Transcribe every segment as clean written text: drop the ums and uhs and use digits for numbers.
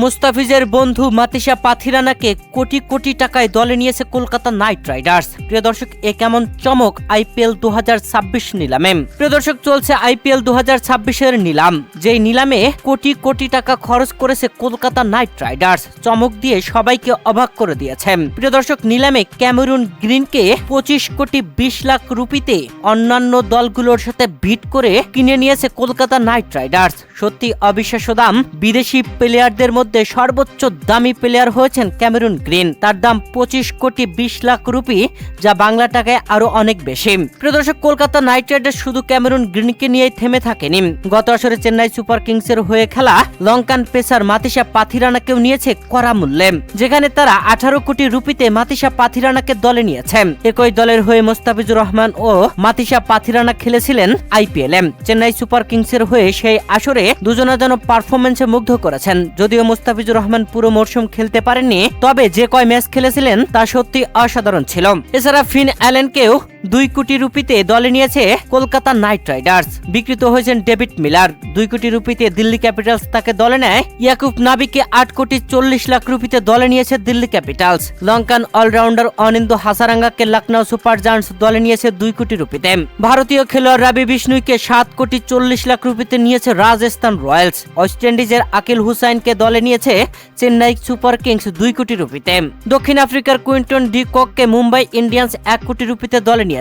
মুস্তাফিজের বন্ধু মাতিসা পাথিরানাকে কোটি কোটি টাকায় দলে নিয়েছে কলকাতা নাইট রাইডার্স। প্রিয় দর্শক, এ কেমন চমক আইপিএল 2026 নিলামে। প্রিয় দর্শক, চলছে আইপিএল 2026-এর নিলাম, যেই নিলামে কোটি কোটি টাকা খরচ করেছে কলকাতা নাইট রাইডার্স। চমক দিয়ে সবাইকে অবাক করে দিয়েছে। প্রিয় দর্শক, নিলামে ক্যামেরুন গ্রিনকে 25 কোটি 20 লাখ রুপিতে অন্যান্য দলগুলোর সাথে ভিট করে কিনে নিয়েছে কলকাতা নাইট রাইডার্স। সত্যি অবিশ্বাস্য দাম। বিদেশি প্লেয়ারদের মধ্যে সর্বোচ্চ দামি প্লেয়ার হয়েছেন ক্যামেরুন গ্রিন। তার দাম 25 কোটি 20 লাখ রুপি, যা বাংলা টাকায় আরো অনেক বেশি। প্রিয় দর্শক, কলকাতা নাইট রাইডার্স শুধু ক্যামেরুন গ্রিনকে নিয়ে থেমে থাকেনি। গত আসরে চেন্নাই সুপার কিংসের হয়ে খেলা লঙ্কান পেসার মাতিসা পাথিরানাকেও নিয়েছে কড়া মূল্যে, যেখানে তারা 18 কোটি রুপিতে মাতিসা পাথিরানাকে দলে নিয়েছে। একই দলের হয়ে মোস্তাফিজুর রহমান ও মাতিসা পাথিরানা খেলেছিলেন আইপিএলে। চেন্নাই সুপার কিংসের হয়ে সেই আসরে দুজনা যেন পারফরমেন্সে মুগ্ধ করেছেন। যদিও মোস্তাফিজুর রহমান পুরো মরশুম খেলতে পারেননি, তবে যে কয় ম্যাচ খেলেছিলেন তা সত্যি অসাধারণ ছিল। এছাড়া ফিন অ্যালেনকেও 2 কোটি রুপিতে দলে নিয়েছে কলকাতা নাইট রাইডার্স। বিক্রিত হয়েছেন ডেভিড মিলার। 2 কোটি রুপিতে দিল্লি ক্যাপিটালস তাকে দলে নেয়। ইয়াকুব নাবিকে 8 কোটি 40 লাখ রুপিতে দলে নিয়েছে দিল্লি ক্যাপিটালস। লঙ্কান অলরাউন্ডার অনিন্দ হাসারাঙ্গাকে লখনৌ সুপার জায়ান্টস দলে নিয়েছে 2 কোটি রুপিতে। ভারতীয় খেলোয়াড় রবি বিষ্ণুইকে 7 কোটি 40 লাখ রুপিতে নিয়েছে রাজস্থান রয়্যালস। ওয়েস্ট ইন্ডিজের আকিল হুসাইনকে দলে নিয়েছে চেন্নাই সুপার কিংস 2 কোটি রুপিতে। দক্ষিণ আফ্রিকার কুইন্টন ডি কককে মুম্বাই ইন্ডিয়ান্স 1 কোটি রুপিতে দলে নিয়েছে।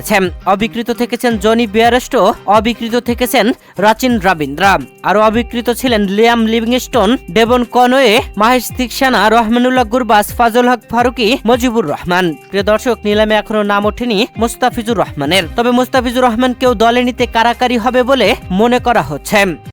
অবিকৃত থেকেছেন জনি বিয়ারস্টো, অবিকৃত থেকেছেন রাচিন রবীন্দ্রা, আরো অবিকৃত ছিলেন Liam Livingstone, Devon Conway, Maheesh Theekshana, Rahmanullah Gurbaz, Fazal Haq Farooqi, Mujeebur Rahman. প্রিয় দর্শক, নিলামে এখনো নাম ওঠেনি মুস্তাফিজুর রহমানের, তবে মুস্তাফিজুর রহমানকেও দলে নিতে কারাকারি হবে বলে মনে করা হচ্ছে।